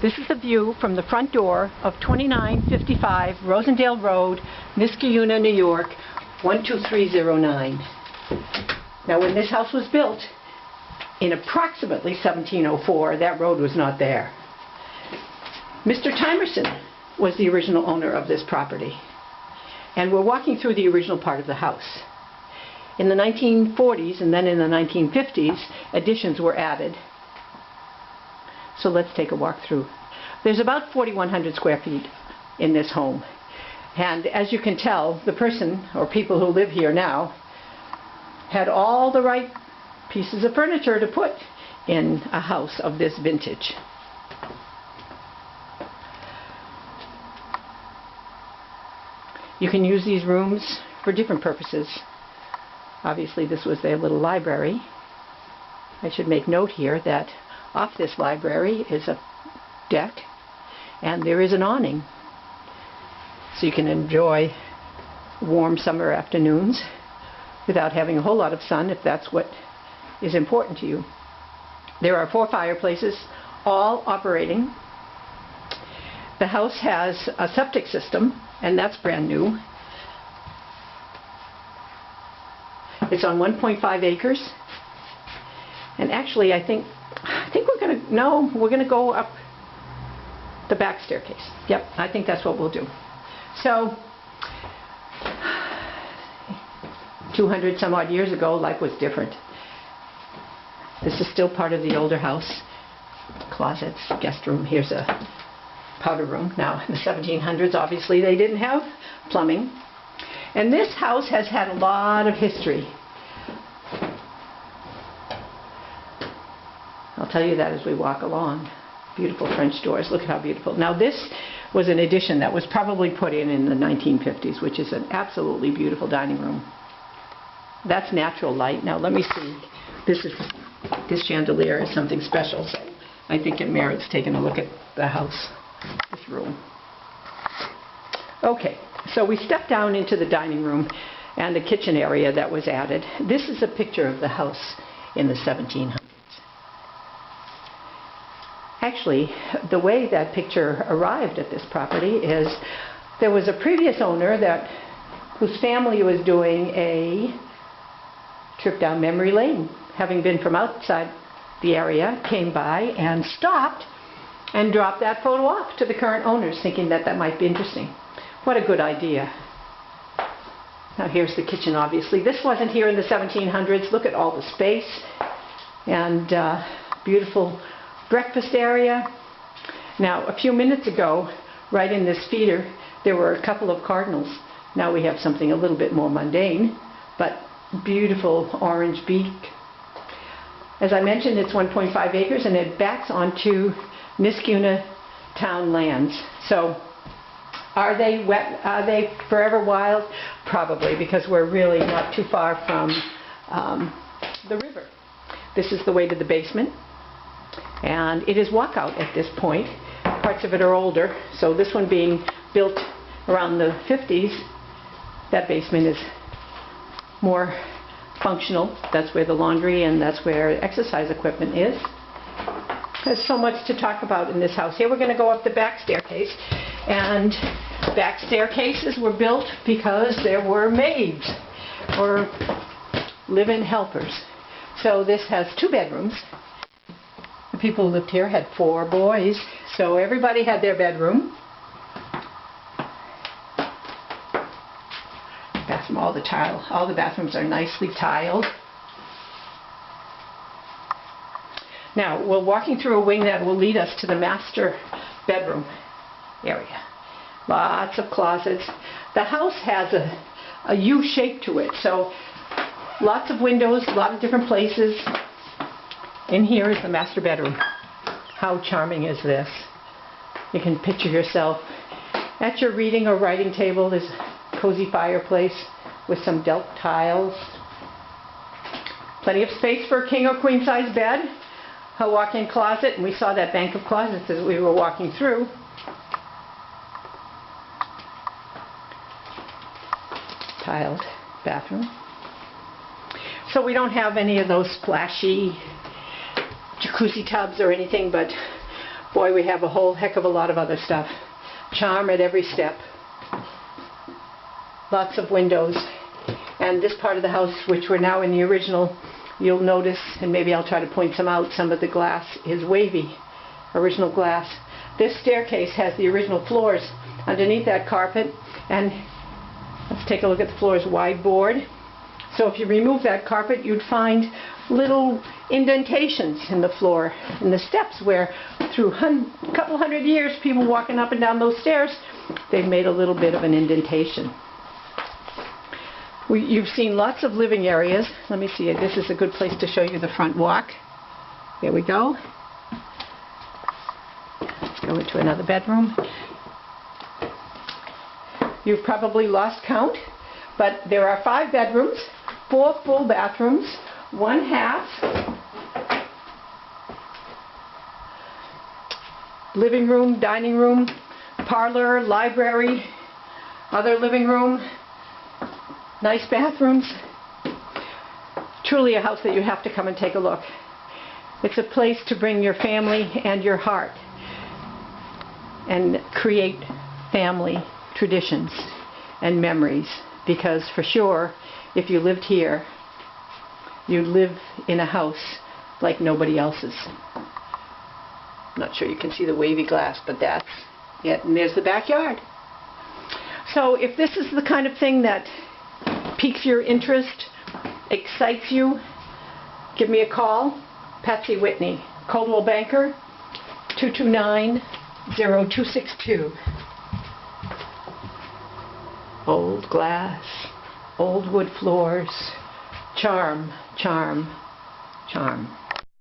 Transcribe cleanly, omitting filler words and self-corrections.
This is the view from the front door of 2955 Rosendale Road, Niskayuna, New York, 12309. Now, when this house was built, in approximately 1704, that road was not there. Mr. Timerson was the original owner of this property, and we're walking through the original part of the house. In the 1940s and then in the 1950s, additions were added. So let's take a walk through. There's about 4,100 square feet in this home. And as you can tell, the person or people who live here now had all the right pieces of furniture to put in a house of this vintage. You can use these rooms for different purposes. Obviously, this was their little library. I should make note here that off this library is a deck, and there is an awning, so you can enjoy warm summer afternoons without having a whole lot of sun, if that's what is important to you. There are 4 fireplaces, all operating. The house has a septic system, and that's brand new. It's on 1.5 acres, and actually I think we're gonna go up the back staircase. Yep, I think that's what we'll do. So 200 some odd years ago, life was different. This is still part of the older house. Closets, guest room. Here's a powder room. Now, in the 1700s, obviously they didn't have plumbing. And this house has had a lot of history. I'll tell you that as we walk along. Beautiful French doors. Look at how beautiful. Now, this was an addition that was probably put in the 1950s, which is an absolutely beautiful dining room. That's natural light. Now, let me see. This chandelier is something special, so I think it merits taking a look at the house, this room. Okay, so we stepped down into the dining room and the kitchen area that was added. This is a picture of the house in the 1700s. Actually, the way that picture arrived at this property is there was a previous owner whose family was doing a trip down memory lane. Having been from outside the area, came by and stopped and dropped that photo off to the current owners, thinking that that might be interesting. What a good idea. Now here's the kitchen, obviously. This wasn't here in the 1700s. Look at all the space and beautiful breakfast area. Now, a few minutes ago, right in this feeder, there were a couple of cardinals. Now we have something a little bit more mundane, but beautiful orange beak. As I mentioned, it's 1.5 acres, and it backs onto Niskayuna town lands. So, are they wet? Are they forever wild? Probably, because we're really not too far from the river. This is the way to the basement, and it is walkout at this point. Parts of it are older, so this one being built around the 50s, that basement is more functional. That's where the laundry and that's where exercise equipment is. There's so much to talk about in this house. Here we're going to go up the back staircase, and back staircases were built because there were maids or live-in helpers. So this has 2 bedrooms. The people who lived here had 4 boys, so everybody had their bedroom. Bathroom, all the bathrooms are nicely tiled. Now, we're walking through a wing that will lead us to the master bedroom area. Lots of closets. The house has a U shape to it, so lots of windows, a lot of different places. In here is the master bedroom. How charming is this? You can picture yourself at your reading or writing table. There's a cozy fireplace with some Delft tiles. Plenty of space for a king or queen size bed. A walk-in closet, and we saw that bank of closets as we were walking through. Tiled bathroom. So we don't have any of those splashy jacuzzi tubs or anything, but boy, we have a whole heck of a lot of other stuff. Charm at every step. Lots of windows. And this part of the house, which we're now in the original, you'll notice, and maybe I'll try to point some out, some of the glass is wavy. Original glass. This staircase has the original floors underneath that carpet, and let's take a look at the floor's wide board. So if you remove that carpet, you'd find little indentations in the floor, in the steps, where through a couple hundred years, people walking up and down those stairs, they've made a little bit of an indentation. You've seen lots of living areas. Let me see, this is a good place to show you the front walk. There we go. Let's go into another bedroom. You've probably lost count, but there are 5 bedrooms, 4 full bathrooms, 1 half, living room, dining room, parlor, library, other living room, nice bathrooms. Truly a house that you have to come and take a look. It's a place to bring your family and your heart and create family traditions and memories, because for sure, if you lived here, you'd live in a house like nobody else's. I'm not sure you can see the wavy glass, but that's it. And there's the backyard. So if this is the kind of thing that piques your interest, excites you, give me a call. Patsy Whitney, Coldwell Banker, 229-0262. Old glass, old wood floors, charm, charm, charm.